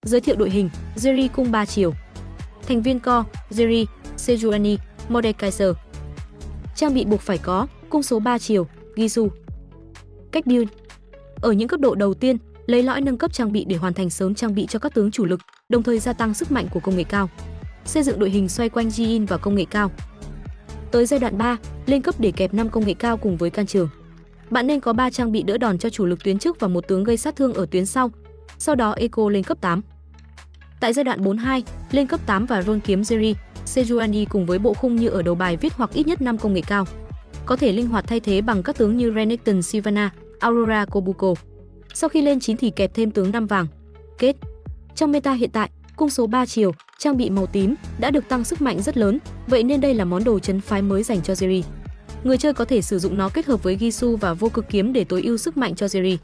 Giới thiệu đội hình: Jerry cung 3 chiều. Thành viên core: Jerry, Sejuani, Mordekaiser. Trang bị buộc phải có: cung số 3 chiều, Gisu. Cách build: ở những cấp độ đầu tiên, lấy lõi nâng cấp trang bị để hoàn thành sớm trang bị cho các tướng chủ lực, đồng thời gia tăng sức mạnh của công nghệ cao. Xây dựng đội hình xoay quanh Jin và công nghệ cao. Tới giai đoạn 3, lên cấp để kẹp 5 công nghệ cao cùng với can trường. Bạn nên có 3 trang bị đỡ đòn cho chủ lực tuyến trước và một tướng gây sát thương ở tuyến sau. Sau đó eco lên cấp 8. Tại giai đoạn 4-2, lên cấp 8 và roll kiếm Jerry, Sejuani cùng với bộ khung như ở đầu bài viết hoặc ít nhất 5 công nghệ cao. Có thể linh hoạt thay thế bằng các tướng như Renekton Sivana, Aurora Kobuko. Sau khi lên 9 thì kẹp thêm tướng 5 vàng. Kết: trong meta hiện tại, cung số 3 chiều, trang bị màu tím đã được tăng sức mạnh rất lớn, vậy nên đây là món đồ trấn phái mới dành cho Jerry. Người chơi có thể sử dụng nó kết hợp với Gisu và vô cực kiếm để tối ưu sức mạnh cho Jerry.